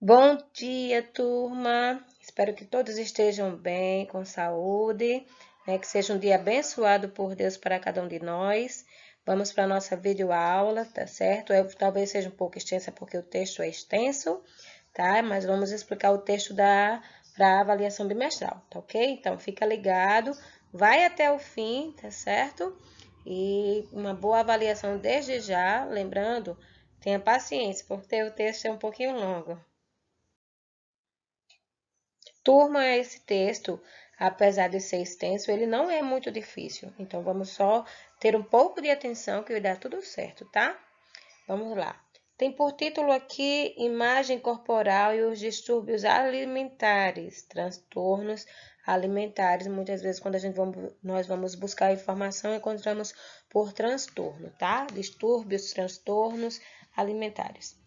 Bom dia, turma. Espero que todos estejam bem, com saúde, né? Que seja um dia abençoado por Deus para cada um de nós. Vamos para a nossa videoaula, tá certo? Talvez seja um pouco extensa porque o texto é extenso, tá? Mas vamos explicar o texto para a avaliação bimestral, tá ok? Então, fica ligado, vai até o fim, tá certo? E uma boa avaliação desde já, lembrando, tenha paciência, porque o texto é um pouquinho longo. Turma, esse texto, apesar de ser extenso, ele não é muito difícil. Então, vamos só ter um pouco de atenção que vai dar tudo certo, tá? Vamos lá. Tem por título aqui Imagem corporal e os distúrbios alimentares, transtornos alimentares. Muitas vezes, quando nós vamos buscar informação, encontramos por transtorno, tá? Distúrbios, transtornos alimentares.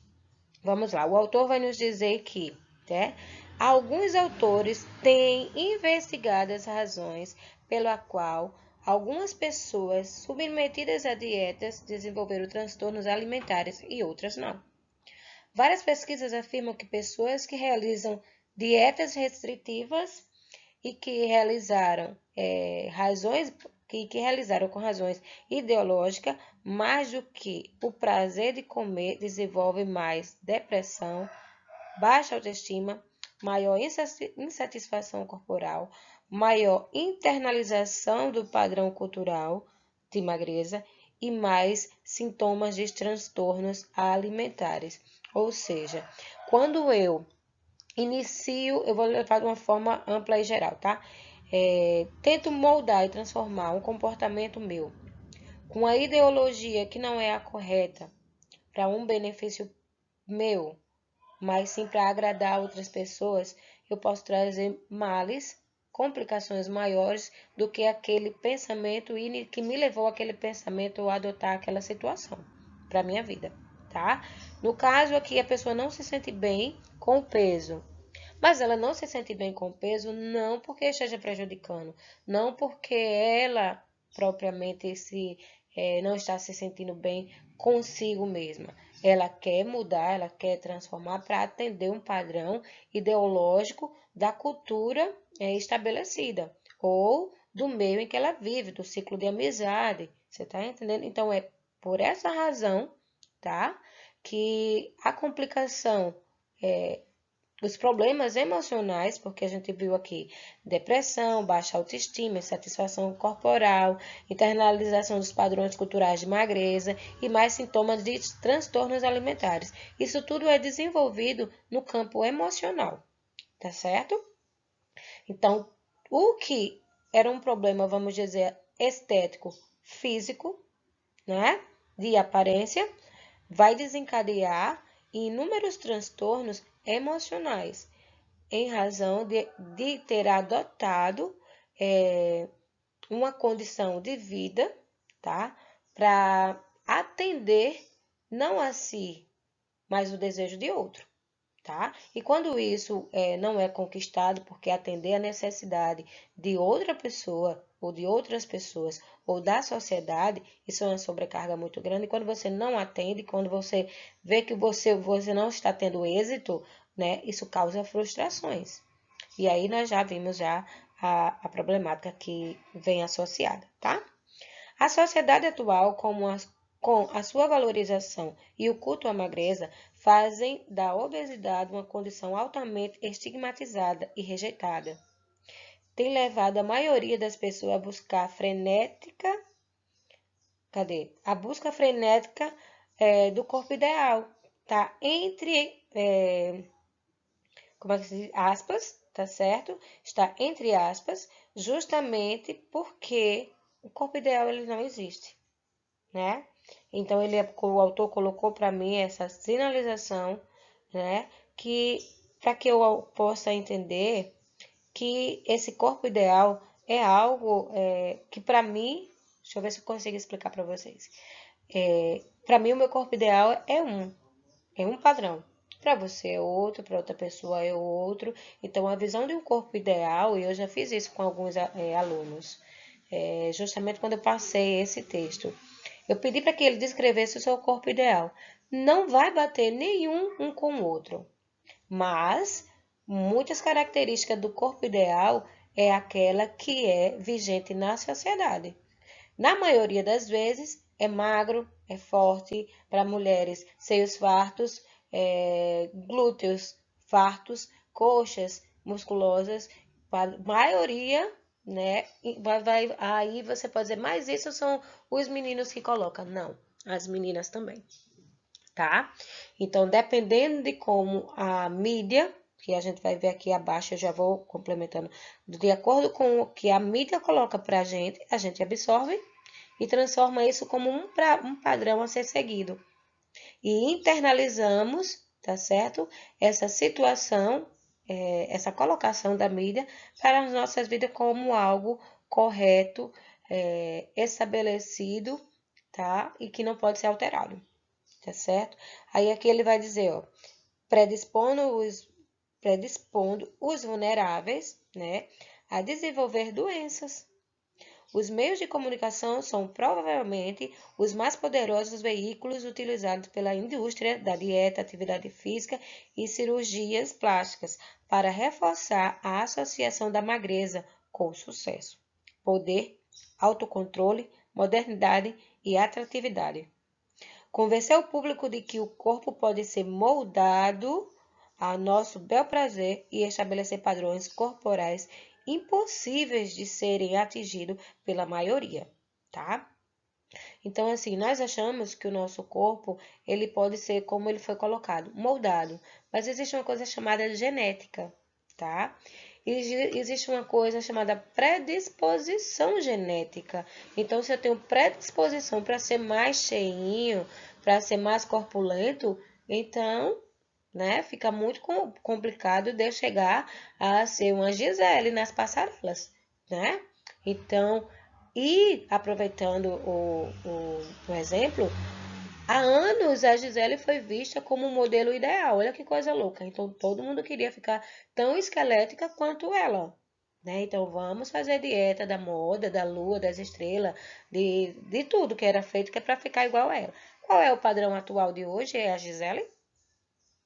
Vamos lá, o autor vai nos dizer que, né, alguns autores têm investigado as razões pela qual algumas pessoas submetidas a dietas desenvolveram transtornos alimentares e outras não. Várias pesquisas afirmam que pessoas que realizam dietas restritivas e que realizaram com razões ideológicas, mais do que o prazer de comer, desenvolve mais depressão, baixa autoestima, maior insatisfação corporal, maior internalização do padrão cultural de magreza e mais sintomas de transtornos alimentares. Ou seja, quando eu eu vou levar de uma forma ampla e geral, tá? Tento moldar e transformar um comportamento meu com a ideologia que não é a correta para um benefício meu, mas sim para agradar outras pessoas, eu posso trazer males, complicações maiores do que aquele pensamento que me levou àquele pensamento a adotar aquela situação para minha vida, tá? No caso aqui, a pessoa não se sente bem com o peso, mas ela não se sente bem com o peso não porque esteja prejudicando, não porque ela propriamente não está se sentindo bem consigo mesma. Ela quer mudar, ela quer transformar para atender um padrão ideológico da cultura estabelecida ou do meio em que ela vive, do ciclo de amizade. Você está entendendo? Então é por essa razão, tá? Que a complicação os problemas emocionais, porque a gente viu aqui depressão, baixa autoestima, insatisfação corporal, internalização dos padrões culturais de magreza e mais sintomas de transtornos alimentares. Isso tudo é desenvolvido no campo emocional, tá certo? Então, o que era um problema, vamos dizer, estético, físico, né, de aparência, vai desencadear inúmeros transtornos emocionais em razão de ter adotado uma condição de vida, tá? Para atender não a si, mas o desejo de outro, tá? E quando isso não é conquistado porque atender a necessidade de outra pessoa ou de outras pessoas ou da sociedade, isso é uma sobrecarga muito grande. E quando você não atende, quando você vê que você não está tendo êxito, né? Isso causa frustrações. E aí nós já vimos já a problemática que vem associada, tá? A sociedade atual, com a sua valorização e o culto à magreza, fazem da obesidade uma condição altamente estigmatizada e rejeitada. Tem levado a maioria das pessoas a buscar A busca frenética do corpo ideal, tá? Como é que se diz? Aspas, tá certo? Está entre aspas, justamente porque o corpo ideal ele não existe, né? Então o autor colocou para mim essa sinalização, né? Que para que eu possa entender que esse corpo ideal é algo que para mim, deixa eu ver se eu consigo explicar para vocês. Para mim o meu corpo ideal é um padrão. Para você é outro, para outra pessoa é outro. Então, a visão de um corpo ideal, e eu já fiz isso com alguns alunos, justamente quando eu passei esse texto. Eu pedi para que ele descrevesse o seu corpo ideal. Não vai bater nenhum um com o outro. Mas muitas características do corpo ideal é aquela que é vigente na sociedade. Na maioria das vezes, é magro, é forte, para mulheres, seios fartos, glúteos fartos, coxas musculosas, para a maioria, né? Aí você pode dizer, mas isso são os meninos que colocam. Não, as meninas também, tá? Então, dependendo de como a mídia, que a gente vai ver aqui abaixo, eu já vou complementando, de acordo com o que a mídia coloca pra gente, a gente absorve e transforma isso como um padrão a ser seguido. E internalizamos, tá certo? Essa situação, essa colocação da mídia para as nossas vidas como algo correto, estabelecido, tá? E que não pode ser alterado, tá certo? Aí aqui ele vai dizer, ó, predispondo os vulneráveis, né, a desenvolver doenças. Os meios de comunicação são provavelmente os mais poderosos veículos utilizados pela indústria da dieta, atividade física e cirurgias plásticas para reforçar a associação da magreza com o sucesso, poder, autocontrole, modernidade e atratividade. Convencer o público de que o corpo pode ser moldado ao nosso bel prazer e estabelecer padrões corporais impossíveis de serem atingidos pela maioria, tá? Então, assim, nós achamos que o nosso corpo, ele pode ser como ele foi colocado, moldado. Mas existe uma coisa chamada genética, tá? Existe uma coisa chamada predisposição genética. Então, se eu tenho predisposição para ser mais cheinho, para ser mais corpulento, então, né, fica muito complicado de eu chegar a ser uma Gisele nas passarelas, né? Então, e aproveitando o exemplo, há anos a Gisele foi vista como um modelo ideal. Olha que coisa louca. Então todo mundo queria ficar tão esquelética quanto ela. Né? Então vamos fazer dieta da moda, da lua, das estrelas, de tudo que era feito que é para ficar igual a ela. Qual é o padrão atual de hoje? É a Gisele?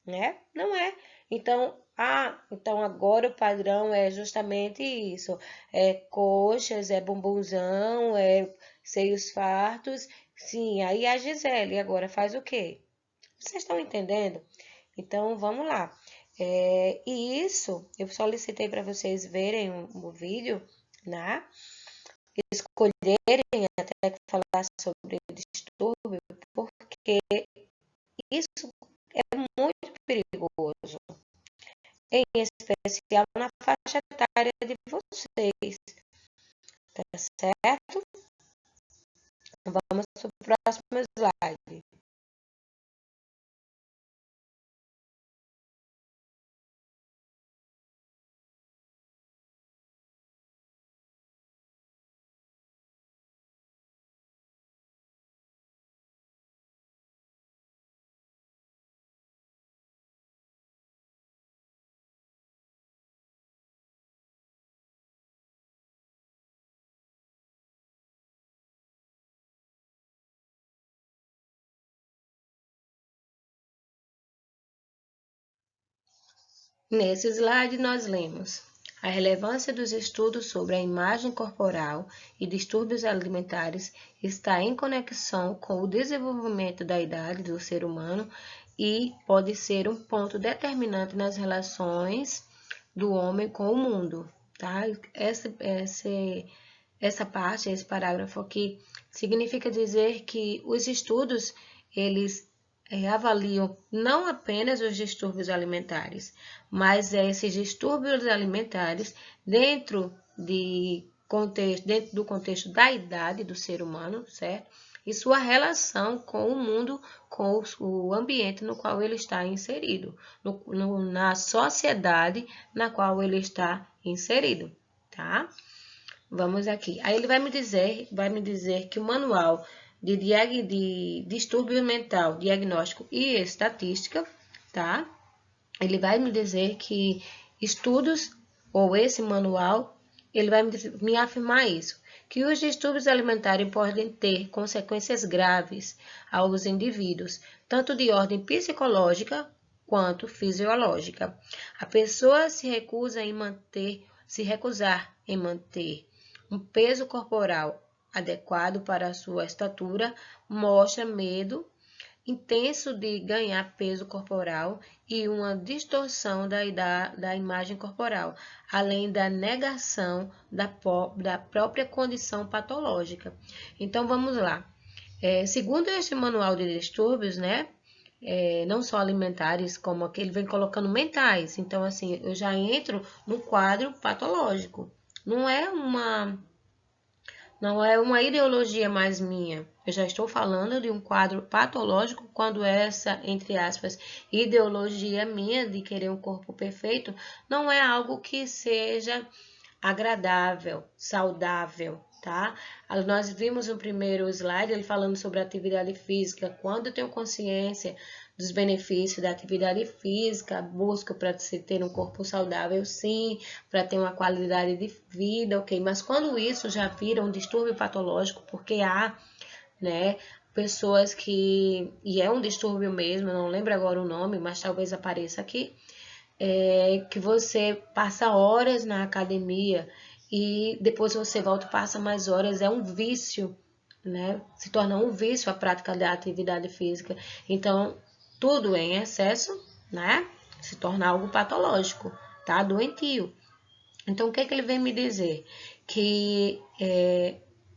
Né? Não é. Então agora o padrão é justamente isso. É coxas, é bumbumzão, é seios fartos. Sim, aí a Gisele agora faz o quê? Vocês estão entendendo? Então vamos lá. E isso eu solicitei para vocês verem o vídeo, né? Escolherem até falar sobre distúrbio, porque isso é muito perigoso. Em especial na faixa etária de vocês, tá certo? Vamos para o próximo slide. Nesse slide, nós lemos a relevância dos estudos sobre a imagem corporal e distúrbios alimentares está em conexão com o desenvolvimento da idade do ser humano e pode ser um ponto determinante nas relações do homem com o mundo, tá? Essa parte, esse parágrafo aqui, significa dizer que os estudos, eles avaliam não apenas os distúrbios alimentares, mas esses distúrbios alimentares dentro do contexto da idade do ser humano, certo? E sua relação com o mundo, com o ambiente no qual ele está inserido, na sociedade na qual ele está inserido, tá? Vamos aqui. Aí ele vai me dizer que o manual de distúrbio mental, diagnóstico e estatística, tá? Ele vai me dizer que estudos, ou esse manual, ele vai me afirmar isso, que os distúrbios alimentares podem ter consequências graves aos indivíduos, tanto de ordem psicológica quanto fisiológica. A pessoa se recusar em manter um peso corporal adequado para a sua estatura, mostra medo intenso de ganhar peso corporal e uma distorção da imagem corporal, além da negação da própria condição patológica. Então, vamos lá. Segundo este manual de distúrbios, né? Não só alimentares, como aqui ele vem colocando mentais. Então, assim, eu já entro no quadro patológico. Não é uma ideologia mais minha. Eu já estou falando de um quadro patológico quando essa, entre aspas, ideologia minha de querer um corpo perfeito não é algo que seja agradável, saudável, tá? Nós vimos no primeiro slide ele falando sobre atividade física. Quando eu tenho consciência dos benefícios da atividade física, busco para ter um corpo saudável, sim, para ter uma qualidade de vida, ok? Mas quando isso já vira um distúrbio patológico, porque há, né, pessoas e é um distúrbio mesmo, eu não lembro agora o nome, mas talvez apareça aqui, que você passa horas na academia e depois você volta e passa mais horas, é um vício, né? Se torna um vício a prática da atividade física. Então, tudo em excesso, né? Se torna algo patológico, tá? Doentio. Então, o que ele vem me dizer? Que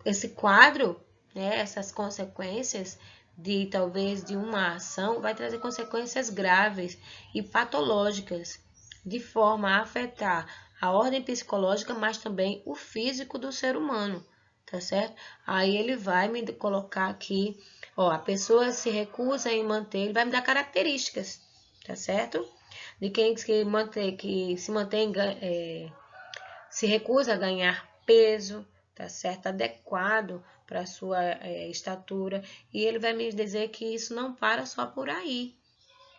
esse quadro, né, essas consequências talvez de uma ação vai trazer consequências graves e patológicas, de forma a afetar a ordem psicológica, mas também o físico do ser humano, tá certo? Aí ele vai me colocar aqui, ó, a pessoa se recusa em manter, ele vai me dar características, tá certo? De quem se recusa a ganhar peso, tá certo? Adequado para a sua estatura. E ele vai me dizer que isso não para só por aí,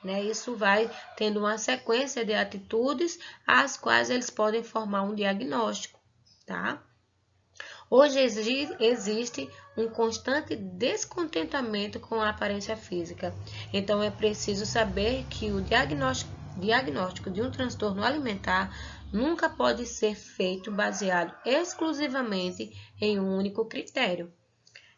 né? Isso vai tendo uma sequência de atitudes às quais eles podem formar um diagnóstico, tá? Hoje existe um constante descontentamento com a aparência física. Então, é preciso saber que o diagnóstico de um transtorno alimentar nunca pode ser feito baseado exclusivamente em um único critério.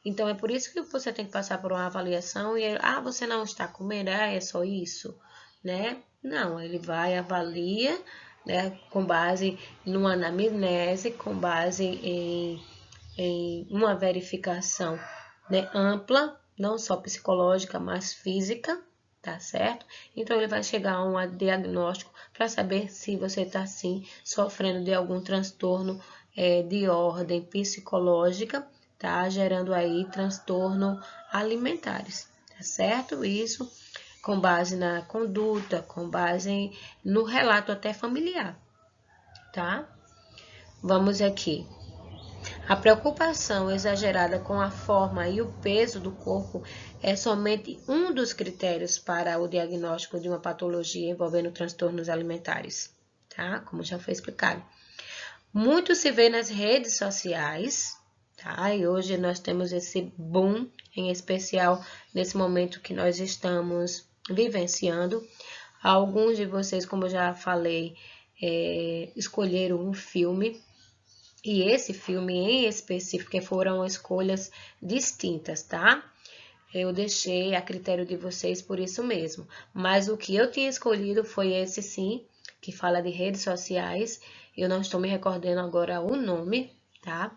Então, é por isso que você tem que passar por uma avaliação e, você não está comendo, é só isso, né? Não, ele vai, avalia, né, com base numa anamnese, com base em uma verificação, né, ampla, não só psicológica, mas física, tá certo? Então, ele vai chegar a um diagnóstico para saber se você está, sim, sofrendo de algum transtorno de ordem psicológica, tá? Gerando aí transtorno alimentares, tá certo? Isso com base na conduta, com base no relato até familiar, tá? Vamos aqui. A preocupação exagerada com a forma e o peso do corpo é somente um dos critérios para o diagnóstico de uma patologia envolvendo transtornos alimentares, tá? Como já foi explicado. Muito se vê nas redes sociais, tá? E hoje nós temos esse boom, em especial nesse momento que nós estamos vivenciando. Alguns de vocês, como eu já falei, escolheram um filme. E esse filme em específico foram escolhas distintas, tá? Eu deixei a critério de vocês por isso mesmo. Mas o que eu tinha escolhido foi esse sim, que fala de redes sociais. Eu não estou me recordando agora o nome, tá?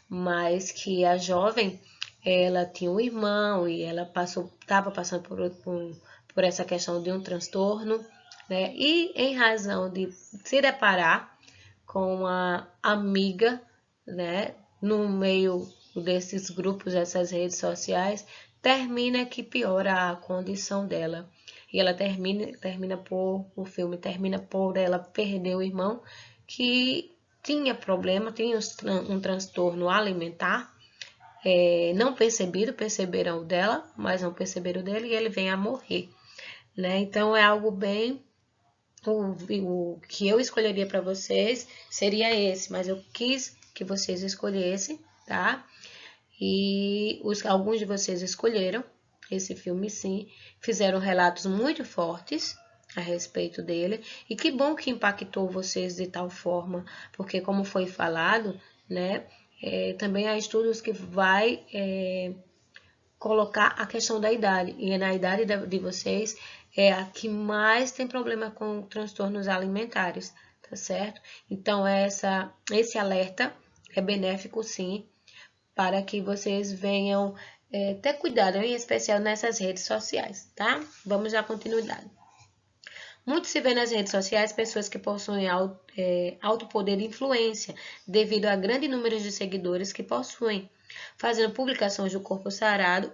Mas que a jovem, ela tinha um irmão e ela estava passando por essa questão de um transtorno, né? E em razão de se deparar com uma amiga, né, no meio desses grupos, dessas redes sociais, termina que piora a condição dela. E ela o filme termina por ela perder o irmão que tinha problema, tinha um transtorno alimentar, não perceberam o dela, mas não perceberam o dele, e ele vem a morrer, né? Então é algo bem. O que eu escolheria para vocês seria esse, mas eu quis que vocês escolhessem, tá? E alguns de vocês escolheram esse filme, sim, fizeram relatos muito fortes, a respeito dele. E que bom que impactou vocês de tal forma, porque como foi falado, né, também há estudos que vai colocar a questão da idade. E na idade de vocês é a que mais tem problema com transtornos alimentares, tá certo? Então, esse alerta é benéfico sim, para que vocês venham ter cuidado, em especial nessas redes sociais, tá? Vamos dar continuidade. Muito se vê nas redes sociais pessoas que possuem alto poder de influência, devido a grande número de seguidores que possuem, fazendo publicações do corpo sarado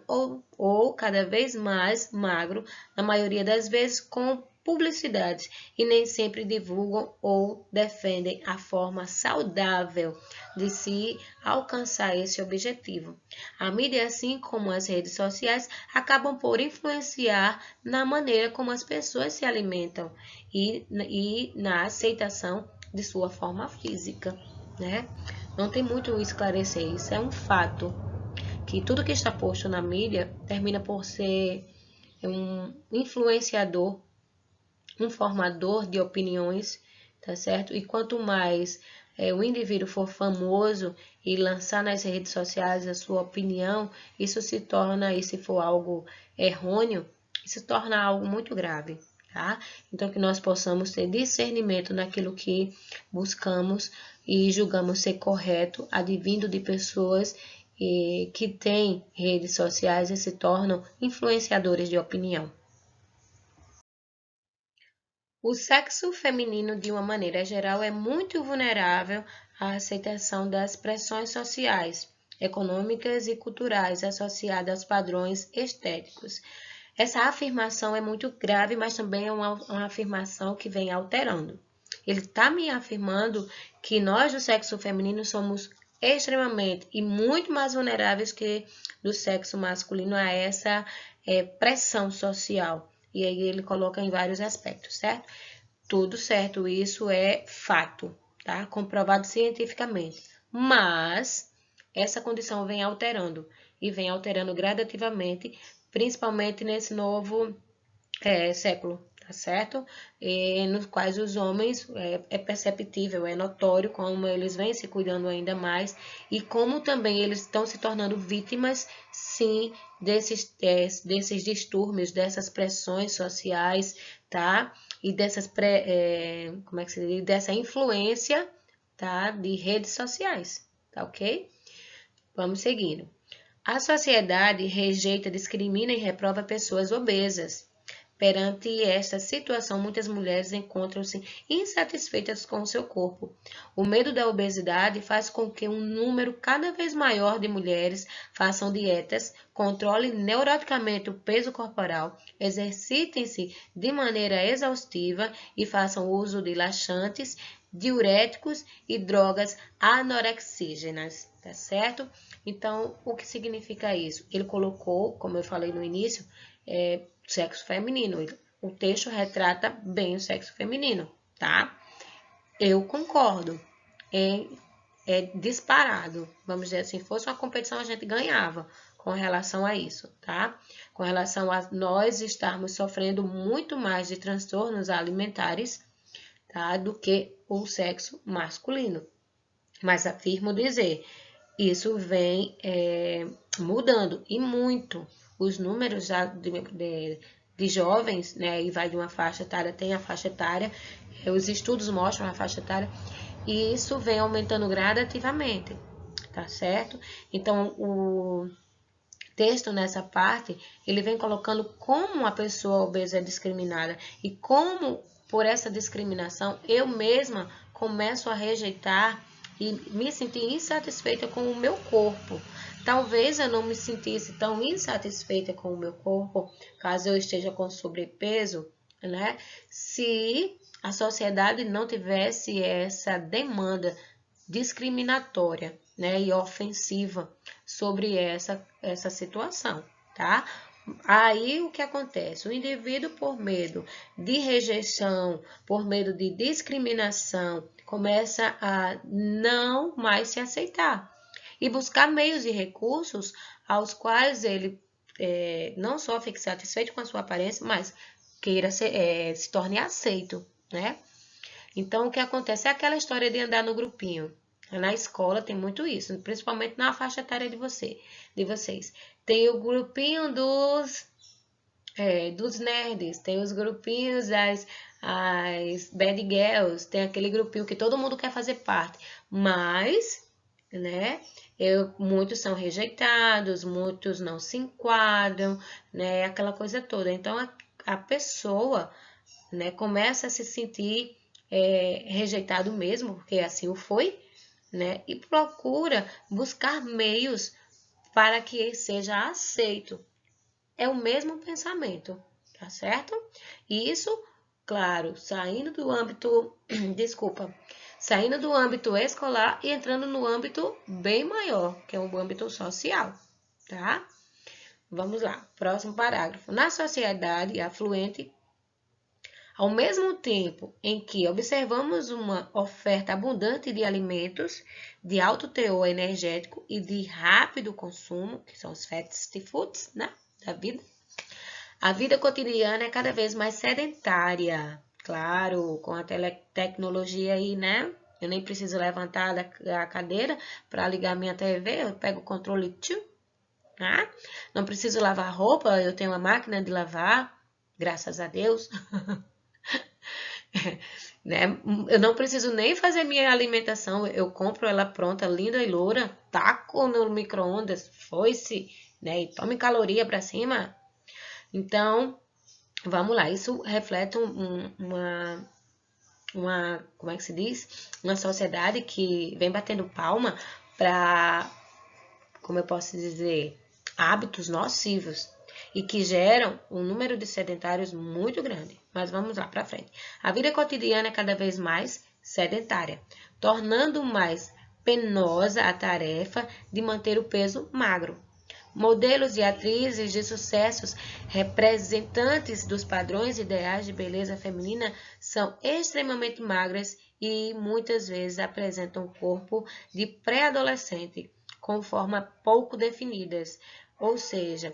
ou cada vez mais magro, na maioria das vezes com publicidades, e nem sempre divulgam ou defendem a forma saudável de se alcançar esse objetivo. A mídia, assim como as redes sociais, acabam por influenciar na maneira como as pessoas se alimentam e na aceitação de sua forma física, né? Não tem muito o esclarecer, isso é um fato, que tudo que está posto na mídia termina por ser um influenciador, um formador de opiniões, tá certo? E quanto mais o indivíduo for famoso e lançar nas redes sociais a sua opinião, isso se torna, e se for algo errôneo, se torna algo muito grave, tá? Então, que nós possamos ter discernimento naquilo que buscamos e julgamos ser correto, advindo de pessoas que têm redes sociais e se tornam influenciadores de opinião. O sexo feminino, de uma maneira geral, é muito vulnerável à aceitação das pressões sociais, econômicas e culturais associadas aos padrões estéticos. Essa afirmação é muito grave, mas também é uma afirmação que vem alterando. Ele está me afirmando que nós do sexo feminino somos extremamente e muito mais vulneráveis que do sexo masculino a essa pressão social. E aí ele coloca em vários aspectos, certo? Tudo certo, isso é fato, tá? Comprovado cientificamente. Mas essa condição vem alterando e vem alterando gradativamente, principalmente nesse novo século, tá certo? Nos quais os homens é perceptível, é notório como eles vêm se cuidando ainda mais e como também eles estão se tornando vítimas, sim, desses distúrbios, dessas pressões sociais, tá? E dessa influência, tá? De redes sociais, tá ok? Vamos seguindo. A sociedade rejeita, discrimina e reprova pessoas obesas. Perante esta situação, muitas mulheres encontram-se insatisfeitas com o seu corpo. O medo da obesidade faz com que um número cada vez maior de mulheres façam dietas, controlem neuroticamente o peso corporal, exercitem-se de maneira exaustiva e façam uso de laxantes, diuréticos e drogas anorexígenas, tá certo? Então, o que significa isso? Ele colocou, como eu falei no início, sexo feminino. O texto retrata bem o sexo feminino, tá? Eu concordo. É disparado. Vamos dizer assim, fosse uma competição, a gente ganhava com relação a isso, tá? Com relação a nós estarmos sofrendo muito mais de transtornos alimentares, tá? Do que o sexo masculino. Mas afirmo dizer, isso vem mudando e muito. Os números de jovens, né, e vai de uma faixa etária, tem a faixa etária, os estudos mostram a faixa etária, e isso vem aumentando gradativamente, tá certo? Então, o texto nessa parte, ele vem colocando como a pessoa obesa é discriminada e como, por essa discriminação, eu mesma começo a rejeitar e me sentir insatisfeita com o meu corpo. Talvez eu não me sentisse tão insatisfeita com o meu corpo, caso eu esteja com sobrepeso, né? Se a sociedade não tivesse essa demanda discriminatória, né, e ofensiva sobre essa situação, tá? Aí o que acontece? O indivíduo, por medo de rejeição, por medo de discriminação, começa a não mais se aceitar e buscar meios e recursos aos quais ele não só fique satisfeito com a sua aparência, mas queira se torne aceito, né? Então, o que acontece é aquela história de andar no grupinho. Na escola tem muito isso, principalmente na faixa etária de vocês. Tem o grupinho dos nerds, tem os grupinhos as bad girls, tem aquele grupinho que todo mundo quer fazer parte, mas, né, muitos são rejeitados, muitos não se enquadram, né, aquela coisa toda. Então, a pessoa, né, começa a se sentir rejeitado mesmo, porque assim o foi, né, e procura buscar meios para que seja aceito. É o mesmo pensamento, tá certo? E isso, claro, saindo do âmbito, desculpa, saindo do âmbito escolar e entrando no âmbito bem maior, que é o âmbito social, tá? Vamos lá, próximo parágrafo. Na sociedade afluente, ao mesmo tempo em que observamos uma oferta abundante de alimentos de alto teor energético e de rápido consumo, que são os fast foods, né, da vida, a vida cotidiana é cada vez mais sedentária. Claro, com a tecnologia aí, né? Eu nem preciso levantar da cadeira para ligar minha TV, eu pego o controle, tá? Não preciso lavar roupa, eu tenho uma máquina de lavar, graças a Deus. Né? Eu não preciso nem fazer minha alimentação, eu compro ela pronta, linda e loura, taco no micro-ondas, foi-se, né? E tome caloria para cima. Então, vamos lá, isso reflete como é que se diz? Uma sociedade que vem batendo palma para, como eu posso dizer, hábitos nocivos e que geram um número de sedentários muito grande. Mas vamos lá para frente. A vida cotidiana é cada vez mais sedentária, tornando mais penosa a tarefa de manter o peso magro. Modelos de atrizes de sucessos representantes dos padrões ideais de beleza feminina são extremamente magras e muitas vezes apresentam um corpo de pré-adolescente com forma pouco definidas. Ou seja,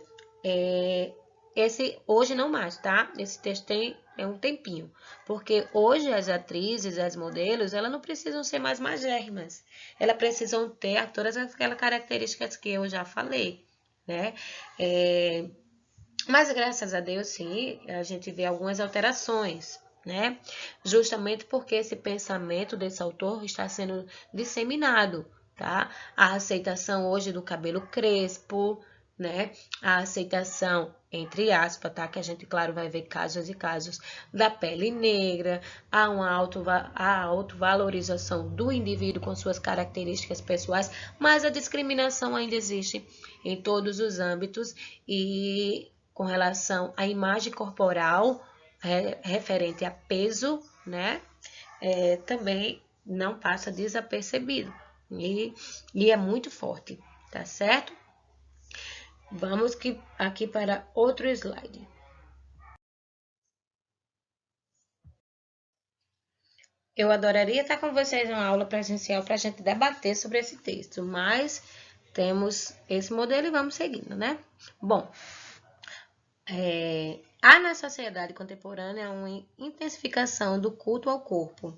esse hoje não mais, tá? Esse texto tem um tempinho, porque hoje as atrizes, as modelos, elas não precisam ser mais magérrimas, elas precisam ter todas aquelas características que eu já falei, né? Mas graças a Deus, sim, a gente vê algumas alterações, né? Justamente porque esse pensamento desse autor está sendo disseminado, tá? A aceitação hoje do cabelo crespo, né? A aceitação, entre aspas, tá? Que a gente, claro, vai ver casos e casos da pele negra, há uma autovalorização do indivíduo com suas características pessoais, mas a discriminação ainda existe em todos os âmbitos e com relação à imagem corporal referente a peso, né? Também não passa desapercebido e é muito forte, tá certo? Vamos aqui para outro slide. Eu adoraria estar com vocês em uma aula presencial para a gente debater sobre esse texto, mas temos esse modelo e vamos seguindo, né? Bom, há na sociedade contemporânea uma intensificação do culto ao corpo,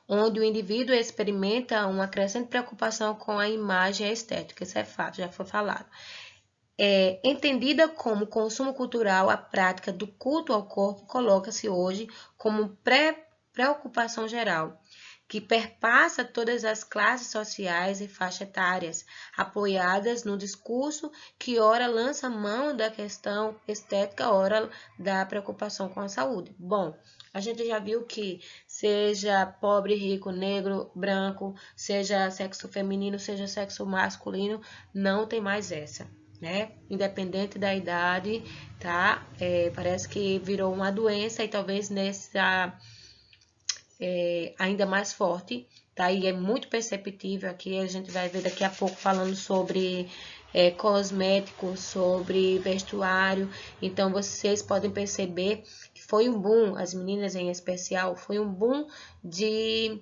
onde o indivíduo experimenta uma crescente preocupação com a imagem e a estética. Isso é fato, já foi falado. Entendida como consumo cultural, a prática do culto ao corpo coloca-se hoje como preocupação geral, que perpassa todas as classes sociais e faixas etárias, apoiadas no discurso que ora lança mão da questão estética, ora da preocupação com a saúde. Bom, a gente já viu que seja pobre, rico, negro, branco, seja sexo feminino, seja sexo masculino, não tem mais essa, né? Independente da idade, tá? Parece que virou uma doença e talvez nessa ainda mais forte, tá? E é muito perceptível aqui, a gente vai ver daqui a pouco falando sobre cosméticos, sobre vestuário. Então, vocês podem perceber que foi um boom, as meninas em especial, foi um boom de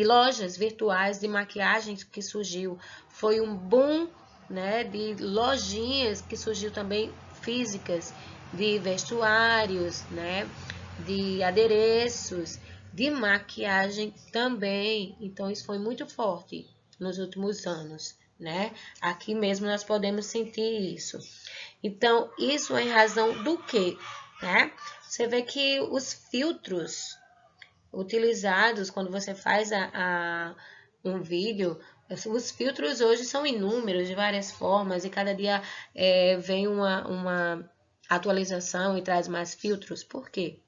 lojas virtuais de maquiagens que surgiu. Foi um boom, né, de lojinhas que surgiu também físicas. de vestuários, né? De adereços, de maquiagem também. Então, isso foi muito forte nos últimos anos, né? Aqui mesmo nós podemos sentir isso. Então, isso é em razão do quê? Né? Você vê que os filtros utilizados quando você faz um vídeo, os filtros hoje são inúmeros, de várias formas, e cada dia vem uma atualização e traz mais filtros. Por quê?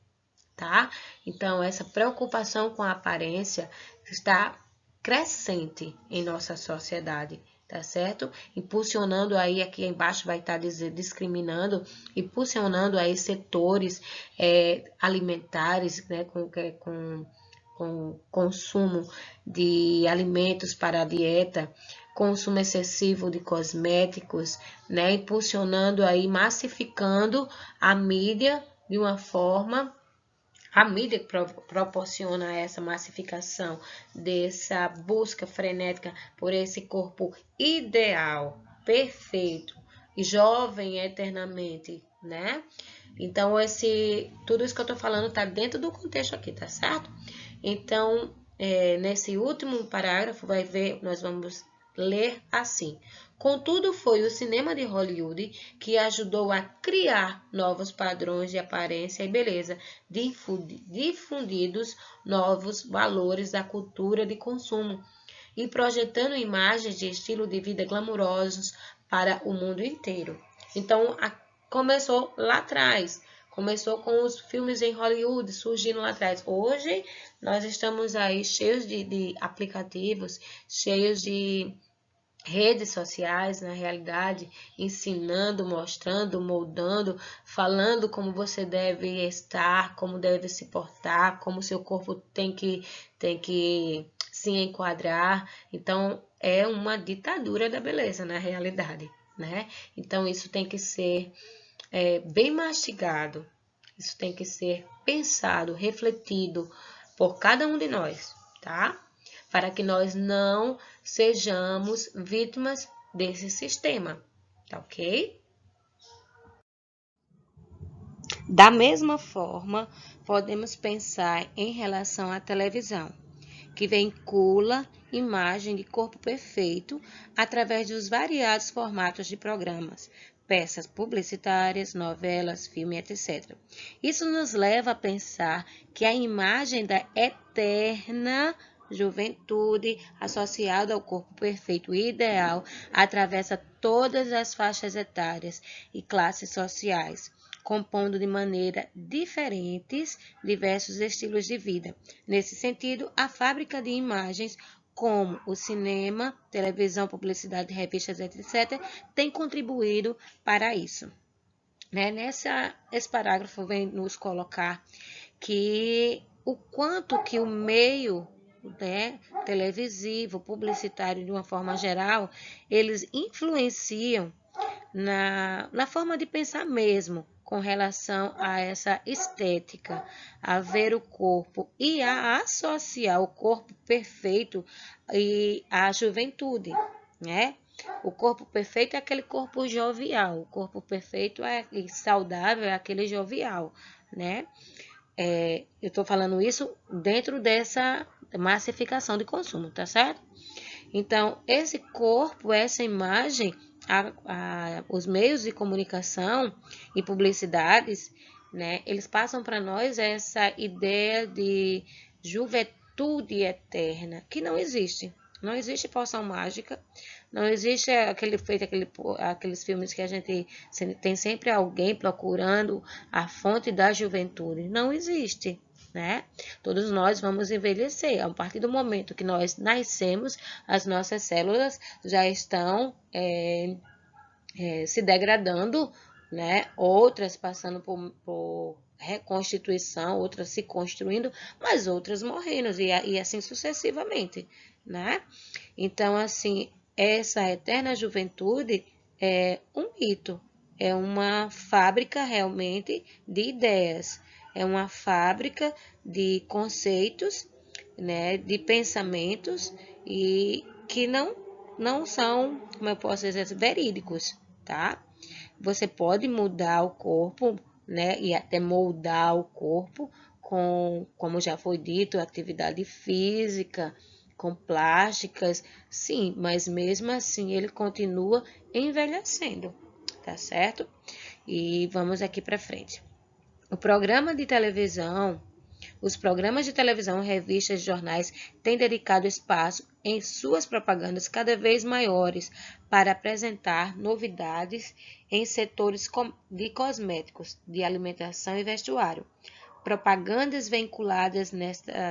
Tá? Então, essa preocupação com a aparência está crescente em nossa sociedade, tá certo? Impulsionando aí, aqui embaixo vai estar discriminando, impulsionando aí setores alimentares, né, com consumo de alimentos para a dieta, consumo excessivo de cosméticos, né, impulsionando aí, massificando a mídia de uma forma. A mídia proporciona essa massificação, dessa busca frenética por esse corpo ideal, perfeito e jovem eternamente, né? Então, tudo isso que eu tô falando tá dentro do contexto aqui, tá certo? Então, nesse último parágrafo, nós vamos ler assim. Contudo, foi o cinema de Hollywood que ajudou a criar novos padrões de aparência e beleza, difundidos novos valores da cultura de consumo e projetando imagens de estilo de vida glamurosos para o mundo inteiro. Então, começou lá atrás. Começou com os filmes em Hollywood surgindo lá atrás. Hoje, nós estamos aí cheios de aplicativos, cheios de redes sociais, na realidade, ensinando, mostrando, moldando, falando como você deve estar, como deve se portar, como seu corpo tem que se enquadrar. Então, é uma ditadura da beleza, na realidade, né? Então, isso tem que ser bem mastigado, isso tem que ser pensado, refletido por cada um de nós, tá? Para que nós não sejamos vítimas desse sistema, tá ok? Da mesma forma, podemos pensar em relação à televisão, que vincula imagem de corpo perfeito através dos variados formatos de programas, peças publicitárias, novelas, filmes, etc. Isso nos leva a pensar que a imagem da eterna juventude associada ao corpo perfeito e ideal atravessa todas as faixas etárias e classes sociais, compondo de maneira diferentes diversos estilos de vida. Nesse sentido, a fábrica de imagens, como o cinema, televisão, publicidade, revistas, etc., tem contribuído para isso. Né? Esse parágrafo vem nos colocar que o quanto que o meio, né, televisivo, publicitário, de uma forma geral, eles influenciam na forma de pensar mesmo, com relação a essa estética, a ver o corpo e a associar o corpo perfeito e a juventude, né? O corpo perfeito é aquele corpo jovial, o corpo perfeito e saudável é aquele jovial, né? Eu estou falando isso dentro dessa massificação de consumo, tá certo? Então, esse corpo, essa imagem, os meios de comunicação e publicidades, né, eles passam para nós essa ideia de juventude eterna, que não existe. Não existe poção mágica, não existe aqueles filmes que a gente tem sempre alguém procurando a fonte da juventude. Não existe, né? Todos nós vamos envelhecer. A partir do momento que nós nascemos, as nossas células já estão se degradando, né? Outras passando por reconstituição, outras se construindo, mas outras morrendo, e assim sucessivamente, né? Então, assim, essa eterna juventude é um mito, é uma fábrica realmente de ideias, é uma fábrica de conceitos, né, de pensamentos e que não são, como eu posso dizer, verídicos, tá? Você pode mudar o corpo né? E até moldar o corpo com, como já foi dito, atividade física, com plásticas, sim, mas mesmo assim ele continua envelhecendo, tá certo? E vamos aqui para frente. O programa de televisão, os programas de televisão, revistas e jornais têm dedicado espaço em suas propagandas cada vez maiores para apresentar novidades em setores de cosméticos, de alimentação e vestuário. Propagandas vinculadas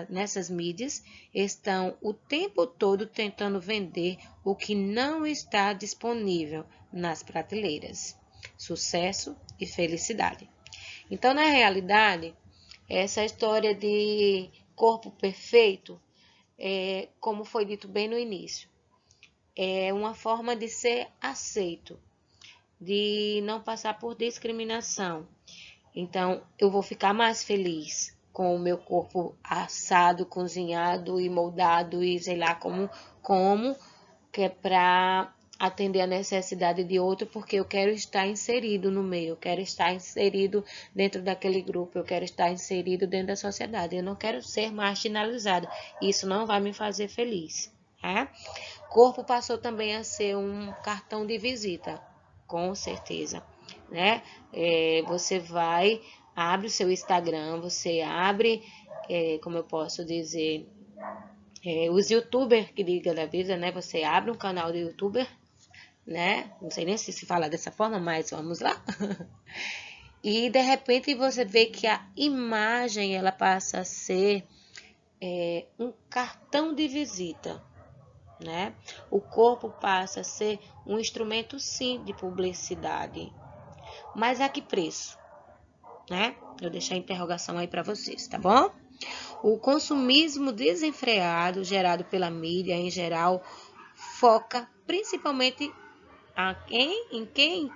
nessas mídias estão o tempo todo tentando vender o que não está disponível nas prateleiras. Sucesso e felicidade. Então, na realidade, essa história de corpo perfeito, como foi dito bem no início, é uma forma de ser aceito, de não passar por discriminação. Então, eu vou ficar mais feliz com o meu corpo assado, cozinhado e moldado e sei lá como que é para atender a necessidade de outro, porque eu quero estar inserido no meio, eu quero estar inserido dentro daquele grupo, eu quero estar inserido dentro da sociedade, eu não quero ser marginalizado. Isso não vai me fazer feliz, né? Corpo passou também a ser um cartão de visita, com certeza, né? Você vai, abre o seu Instagram, você abre, como eu posso dizer, os youtubers que diga da vida, né? Você abre um canal de youtuber, né? Não sei nem se fala dessa forma, mas vamos lá. E de repente você vê que a imagem ela passa a ser um cartão de visita, né? O corpo passa a ser um instrumento, sim, de publicidade. Mas a que preço, né? Eu deixei a interrogação aí para vocês, tá bom? O consumismo desenfreado gerado pela mídia em geral foca principalmente em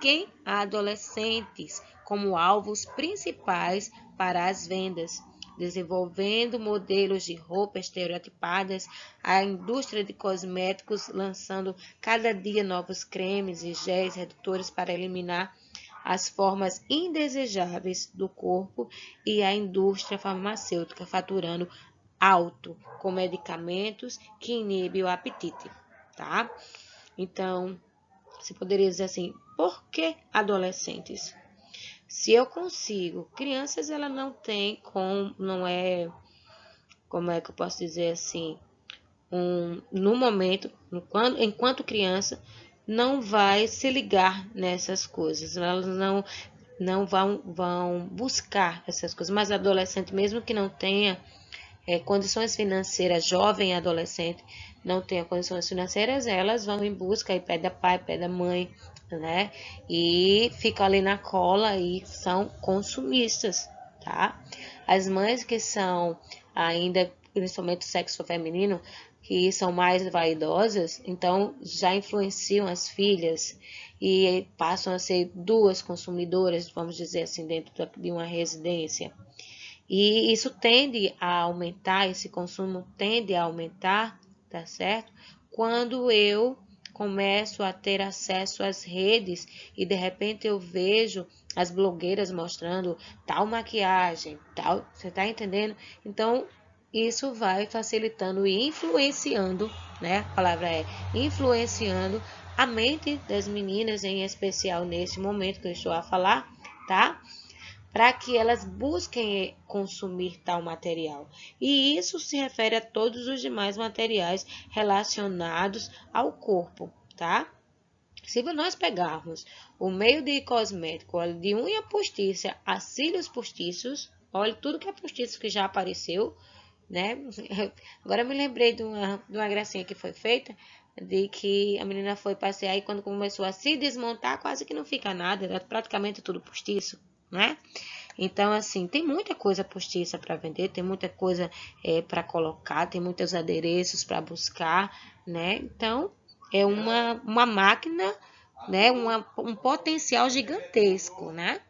quem? Adolescentes como alvos principais para as vendas, desenvolvendo modelos de roupa estereotipadas, a indústria de cosméticos lançando cada dia novos cremes e géis redutores para eliminar as formas indesejáveis do corpo e a indústria farmacêutica faturando alto com medicamentos que inibem o apetite, tá? Então, você poderia dizer assim, por que adolescentes? Se eu consigo, crianças ela não tem não é, como é que eu posso dizer assim, no momento, enquanto criança, não vai se ligar nessas coisas, elas não vão buscar essas coisas, mas adolescente, mesmo que não tenha condições financeiras, jovem e adolescente, não tenha condições financeiras, elas vão em busca e pé da pai, pé da mãe, né? E ficam ali na cola e são consumistas, tá? As mães que são ainda, principalmente o sexo feminino, que são mais vaidosas, então já influenciam as filhas e passam a ser duas consumidoras, vamos dizer assim, dentro de uma residência. E isso tende a aumentar, esse consumo tende a aumentar, tá certo? Quando eu começo a ter acesso às redes e de repente eu vejo as blogueiras mostrando tal maquiagem, tal, você tá entendendo? Então, isso vai facilitando e influenciando, né? A palavra é influenciando a mente das meninas, em especial nesse momento que eu estou a falar, tá? Para que elas busquem consumir tal material. E isso se refere a todos os demais materiais relacionados ao corpo, tá? Se nós pegarmos o meio de cosmético, de unha postiça a cílios postiços, olha tudo que é postiço que já apareceu, né? Agora eu me lembrei de uma gracinha que foi feita, de que a menina foi passear e quando começou a se desmontar, quase que não fica nada, era praticamente tudo postiço, né? Então, assim, tem muita coisa postiça para vender, tem muita coisa para colocar, tem muitos adereços para buscar, né? Então, é uma máquina, né? Um potencial gigantesco, né?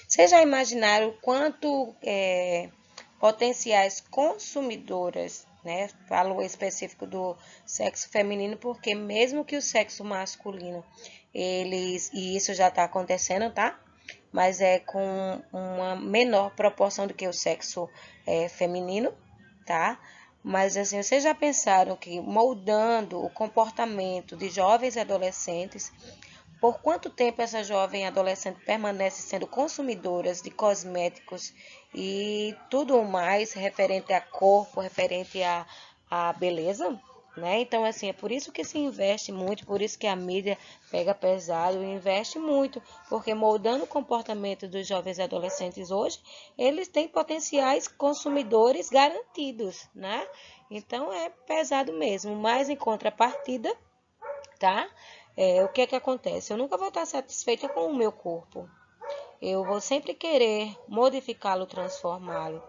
Vocês já imaginaram quanto potenciais consumidoras, né? Falo específico do sexo feminino, porque mesmo que o sexo masculino e isso já está acontecendo, tá? Mas é com uma menor proporção do que o sexo feminino, tá? Mas assim, vocês já pensaram que moldando o comportamento de jovens e adolescentes, por quanto tempo essa jovem e adolescente permanece sendo consumidoras de cosméticos e tudo mais referente a corpo, referente a beleza? Né? Então, assim, é por isso que se investe muito, por isso que a mídia pega pesado e investe muito, porque moldando o comportamento dos jovens e adolescentes hoje, eles têm potenciais consumidores garantidos, né? Então, é pesado mesmo, mas em contrapartida, tá? O que é que acontece? Eu nunca vou estar satisfeita com o meu corpo. Eu vou sempre querer modificá-lo, transformá-lo.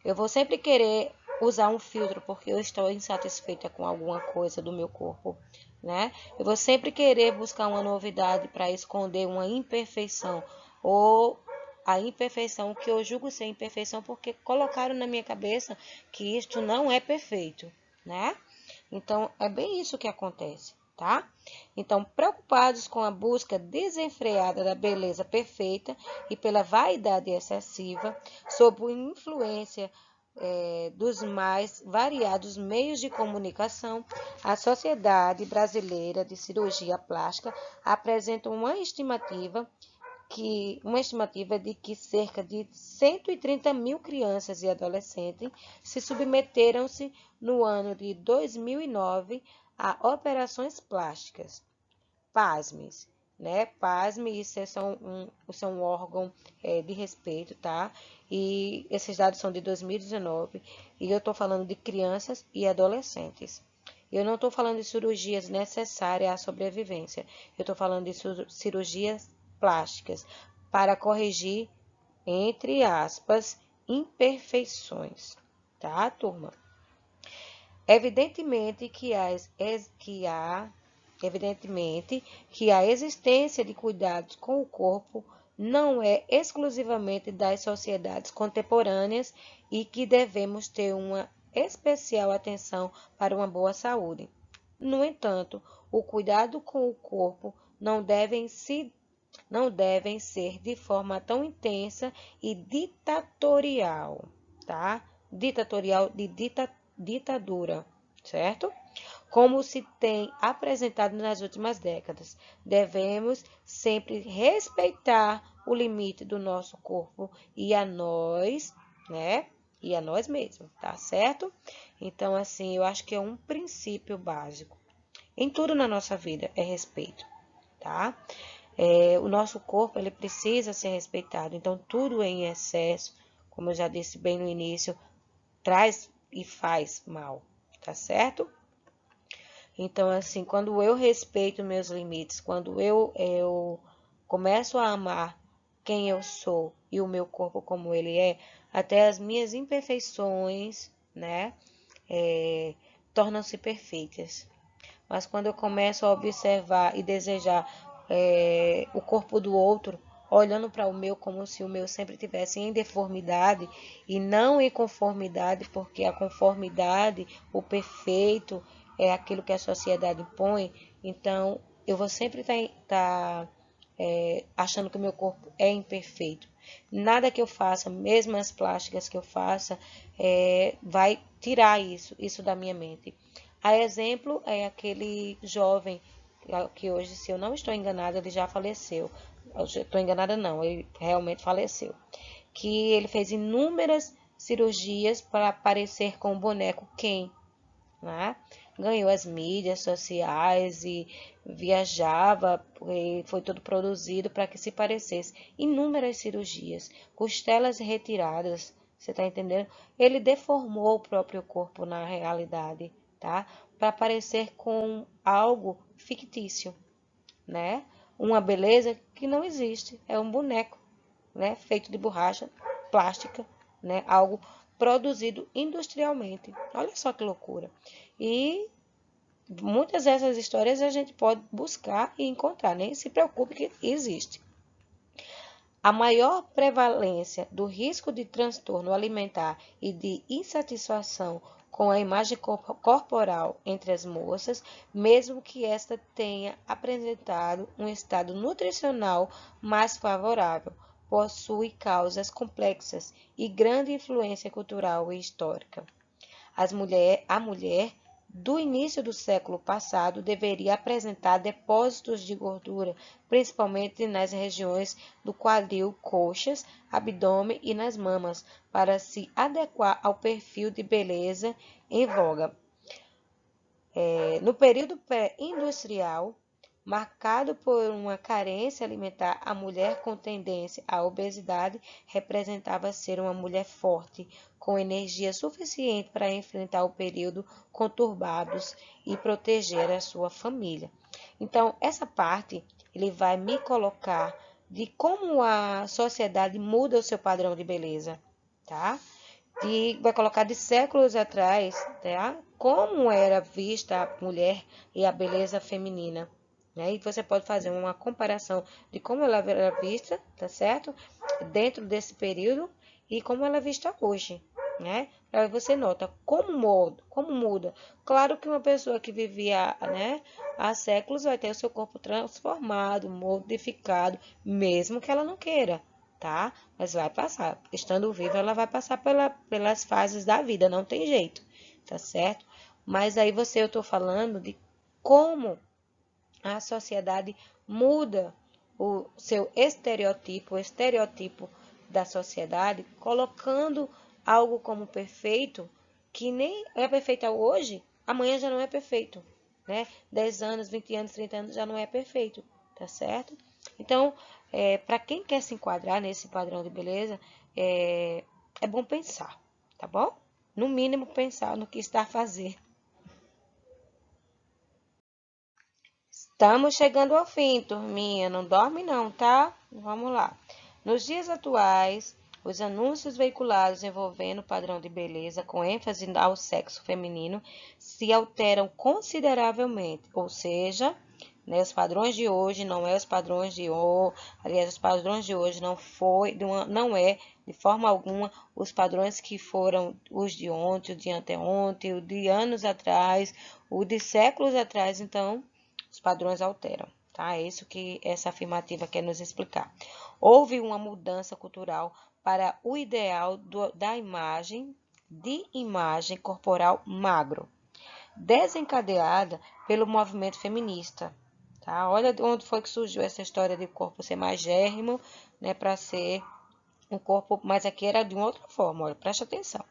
Eu vou sempre querer usar um filtro porque eu estou insatisfeita com alguma coisa do meu corpo, né? Eu vou sempre querer buscar uma novidade para esconder uma imperfeição ou a imperfeição que eu julgo ser imperfeição porque colocaram na minha cabeça que isto não é perfeito, né? Então, é bem isso que acontece, tá? Então, preocupados com a busca desenfreada da beleza perfeita e pela vaidade excessiva, sob influência dos mais variados meios de comunicação, a Sociedade Brasileira de Cirurgia Plástica apresenta uma estimativa de que cerca de 130 mil crianças e adolescentes se submeteram-se no ano de 2009 a operações plásticas. Pasme, né? Pasme, isso isso é um órgão de respeito, tá? E esses dados são de 2019 e eu estou falando de crianças e adolescentes. Eu não estou falando de cirurgias necessárias à sobrevivência. Eu estou falando de cirurgias plásticas para corrigir, entre aspas, imperfeições, tá, turma? Evidentemente que a existência de cuidados com o corpo não é exclusivamente das sociedades contemporâneas e que devemos ter uma especial atenção para uma boa saúde. No entanto, o cuidado com o corpo não devem ser de forma tão intensa e ditatorial, tá? Ditatorial de ditadura, certo? Como se tem apresentado nas últimas décadas. Devemos sempre respeitar o limite do nosso corpo e a nós, né? E a nós mesmos, tá certo? Então, assim, eu acho que é um princípio básico. Em tudo na nossa vida é respeito, tá? O nosso corpo, ele precisa ser respeitado. Então, tudo em excesso, como eu já disse bem no início, traz e faz mal, tá certo? Então, assim, quando eu respeito meus limites, quando eu começo a amar quem eu sou e o meu corpo como ele é, até as minhas imperfeições, né, tornam-se perfeitas. Mas quando eu começo a observar e desejar o corpo do outro, olhando para o meu como se o meu sempre tivesse em deformidade e não em conformidade, porque a conformidade, o perfeito, é aquilo que a sociedade impõe, então eu vou sempre estar achando que o meu corpo é imperfeito. Nada que eu faça, mesmo as plásticas que eu faça, vai tirar isso da minha mente. A exemplo é aquele jovem que hoje, se eu não estou enganada, ele já faleceu. Estou enganada não, ele realmente faleceu. Que ele fez inúmeras cirurgias para parecer com o boneco Ken, né? Ganhou as mídias sociais e viajava, e foi tudo produzido para que se parecesse. Inúmeras cirurgias, costelas retiradas, você está entendendo? Ele deformou o próprio corpo na realidade, tá? Para parecer com algo fictício, né? Uma beleza que não existe, é um boneco, né? Feito de borracha plástica, né? Algo produzido industrialmente. Olha só que loucura. E muitas dessas histórias a gente pode buscar e encontrar, nem se preocupe que existe. A maior prevalência do risco de transtorno alimentar e de insatisfação com a imagem corporal entre as moças, mesmo que esta tenha apresentado um estado nutricional mais favorável. Possui causas complexas e grande influência cultural e histórica. A mulher do início do século passado deveria apresentar depósitos de gordura, principalmente nas regiões do quadril, coxas, abdômen e nas mamas, para se adequar ao perfil de beleza em voga. No período pré-industrial, marcado por uma carência alimentar, a mulher com tendência à obesidade representava ser uma mulher forte, com energia suficiente para enfrentar o período conturbados e proteger a sua família. Então, essa parte ele vai me colocar de como a sociedade muda o seu padrão de beleza, tá? Vai colocar de séculos atrás, tá? Como era vista a mulher e a beleza feminina. Né? E você pode fazer uma comparação de como ela era vista, tá certo? Dentro desse período e como ela é vista hoje. Né? Aí você nota como muda. Claro que uma pessoa que vivia, né, há séculos vai ter o seu corpo transformado, modificado, mesmo que ela não queira, tá? Mas vai passar. Estando viva, ela vai passar pelas fases da vida, não tem jeito, tá certo? Mas aí eu tô falando de como a sociedade muda o seu estereotipo, o estereotipo da sociedade, colocando algo como perfeito, que nem é perfeito hoje, amanhã já não é perfeito, né? 10 anos, 20 anos, 30 anos já não é perfeito, tá certo? Então, para quem quer se enquadrar nesse padrão de beleza, é bom pensar, tá bom? No mínimo, pensar no que está a fazer. Estamos chegando ao fim, turminha. Não dorme não, tá? Vamos lá. Nos dias atuais, os anúncios veiculados envolvendo o padrão de beleza, com ênfase ao sexo feminino, se alteram consideravelmente. Ou seja, né, os padrões de hoje não é os padrões de hoje. Aliás, os padrões de hoje não é de forma alguma os padrões que foram os de ontem, o de anteontem, o de anos atrás, o de séculos atrás. Então, os padrões alteram, tá? É isso que essa afirmativa quer nos explicar. Houve uma mudança cultural para o ideal de imagem corporal magro, desencadeada pelo movimento feminista, tá? Olha de onde foi que surgiu essa história de corpo ser magérrimo, né, para ser um corpo, mas aqui era de uma outra forma, olha, preste atenção.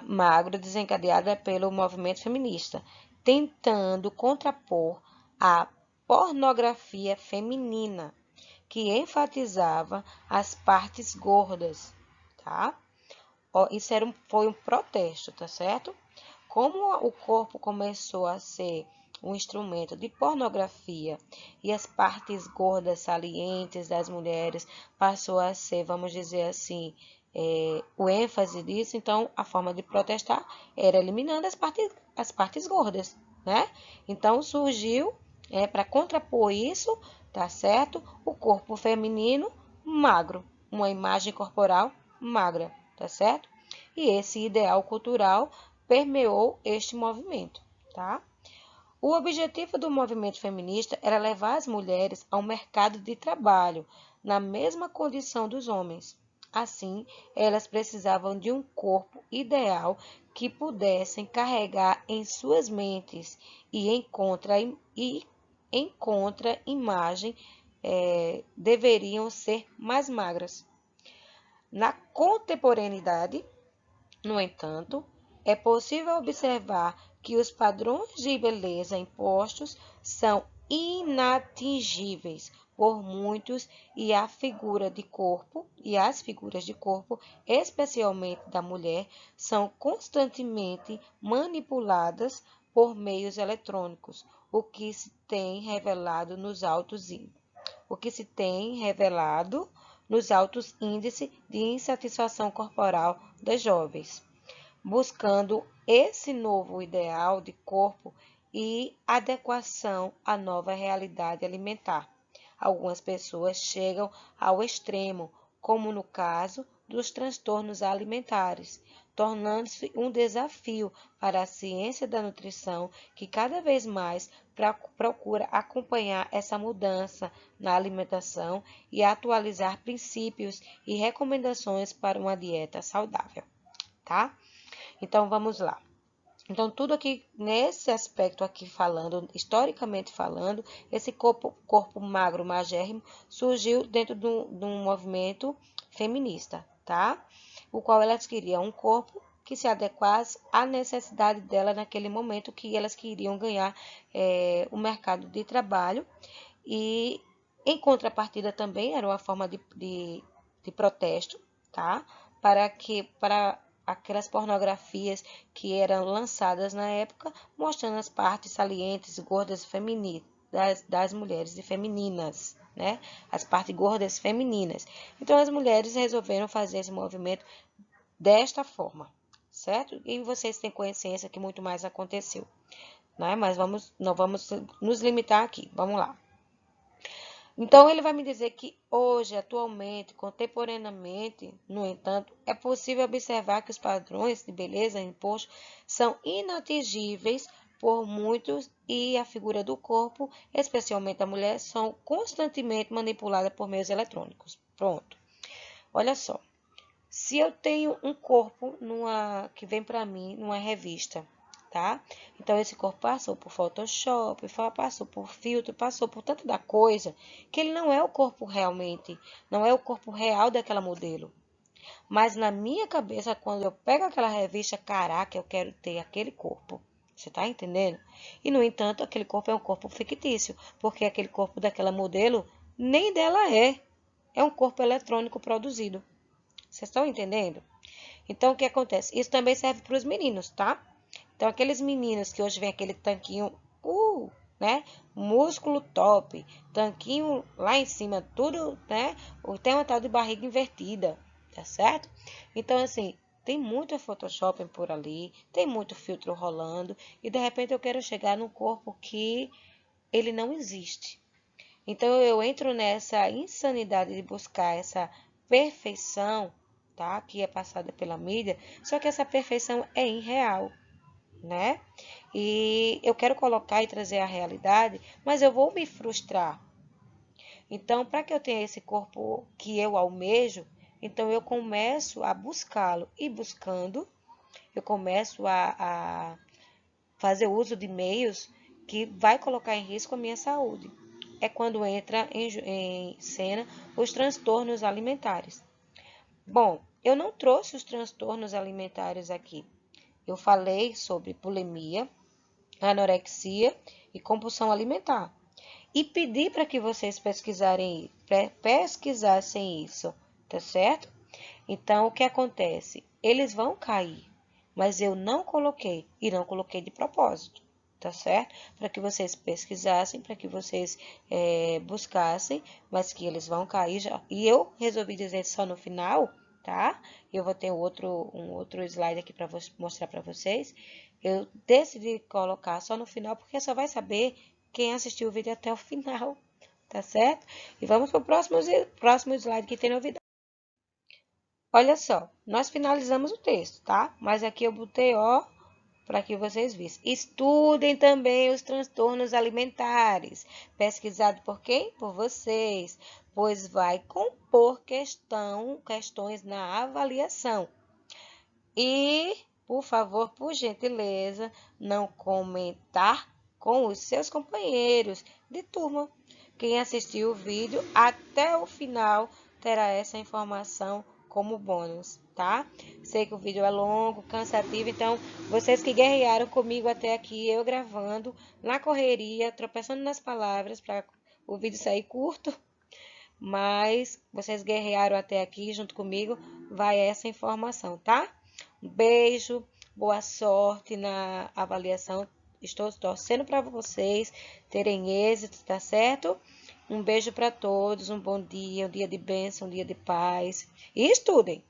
Magro, desencadeada pelo movimento feminista, tentando contrapor a pornografia feminina, que enfatizava as partes gordas, tá? Isso foi um protesto, tá certo? Como o corpo começou a ser um instrumento de pornografia e as partes gordas salientes das mulheres passou a ser, vamos dizer assim, o ênfase disso, então a forma de protestar era eliminando as partes gordas, né? Então surgiu, para contrapor isso, tá certo? O corpo feminino magro, uma imagem corporal magra, tá certo? E esse ideal cultural permeou este movimento, tá? O objetivo do movimento feminista era levar as mulheres ao mercado de trabalho, na mesma condição dos homens. Assim, elas precisavam de um corpo ideal que pudessem carregar em suas mentes e em contra-imagem deveriam ser mais magras. Na contemporaneidade, no entanto, é possível observar que os padrões de beleza impostos são inatingíveis por muitos e as figuras de corpo, especialmente da mulher, são constantemente manipuladas por meios eletrônicos, o que se tem revelado nos altos índices de insatisfação corporal das jovens, buscando esse novo ideal de corpo e adequação à nova realidade alimentar. Algumas pessoas chegam ao extremo, como no caso dos transtornos alimentares, tornando-se um desafio para a ciência da nutrição, que cada vez mais procura acompanhar essa mudança na alimentação e atualizar princípios e recomendações para uma dieta saudável, tá? Então, vamos lá. Então, tudo aqui, nesse aspecto aqui falando, historicamente falando, esse corpo magro, magérrimo, surgiu dentro de um movimento feminista, tá? O qual elas queriam um corpo que se adequasse à necessidade dela naquele momento que elas queriam ganhar o mercado de trabalho. E, em contrapartida, também era uma forma de protesto, tá? Para aquelas pornografias que eram lançadas na época, mostrando as partes salientes, gordas femininas, das mulheres e femininas, né? As partes gordas femininas. Então, as mulheres resolveram fazer esse movimento desta forma, certo? E vocês têm consciência que muito mais aconteceu, né? Mas não vamos nos limitar aqui. Vamos lá. Então, ele vai me dizer que hoje, atualmente, contemporaneamente, no entanto, é possível observar que os padrões de beleza impostos são inatingíveis por muitos e a figura do corpo, especialmente da mulher, são constantemente manipuladas por meios eletrônicos. Pronto. Olha só. Se eu tenho um corpo que vem para mim numa revista, tá? Então, esse corpo passou por Photoshop, passou por filtro, passou por tanta da coisa, que ele não é o corpo realmente, não é o corpo real daquela modelo. Mas na minha cabeça, quando eu pego aquela revista, caraca, eu quero ter aquele corpo. Você tá entendendo? E, no entanto, aquele corpo é um corpo fictício, porque aquele corpo daquela modelo nem dela é. É um corpo eletrônico produzido. Vocês estão entendendo? Então, o que acontece? Isso também serve para os meninos, tá? Então, aqueles meninos que hoje vem aquele tanquinho, né? Músculo top, tanquinho lá em cima, tudo, né? Tem uma tal de barriga invertida, tá certo? Então, assim, tem muito Photoshop por ali, tem muito filtro rolando, e de repente eu quero chegar num corpo que ele não existe. Então, eu entro nessa insanidade de buscar essa perfeição, tá? Que é passada pela mídia, só que essa perfeição é irreal, né? E eu quero colocar e trazer a realidade, mas eu vou me frustrar. Então, para que eu tenha esse corpo que eu almejo, então eu começo a buscá-lo. E buscando, eu começo a fazer uso de meios que vai colocar em risco a minha saúde. É quando entra em cena os transtornos alimentares. Bom, eu não trouxe os transtornos alimentares aqui. Eu falei sobre bulimia, anorexia e compulsão alimentar. E pedi para que vocês pesquisassem isso, tá certo? Então, o que acontece? Eles vão cair, mas eu não coloquei, e não coloquei de propósito, tá certo? Para que vocês pesquisassem, para que vocês buscassem, mas que eles vão cair já. E eu resolvi dizer só no final, tá? Eu vou ter um outro slide aqui para mostrar para vocês. Eu decidi colocar só no final, porque só vai saber quem assistiu o vídeo até o final, tá certo? E vamos para o próximo slide que tem novidade. Olha só, nós finalizamos o texto, tá? Mas aqui eu botei, ó, para que vocês vissem. Estudem também os transtornos alimentares. Pesquisado por quem? Por vocês, pois vai compor questões na avaliação. E, por favor, por gentileza, não comentar com os seus companheiros de turma. Quem assistiu o vídeo até o final terá essa informação como bônus, tá? Sei que o vídeo é longo, cansativo, então vocês que guerrearam comigo até aqui, eu gravando, na correria, tropeçando nas palavras para o vídeo sair curto, mas vocês guerrearam até aqui junto comigo, vai essa informação, tá? Um beijo, boa sorte na avaliação. Estou torcendo para vocês terem êxito, tá certo? Um beijo para todos, um bom dia, um dia de bênção, um dia de paz. E estudem!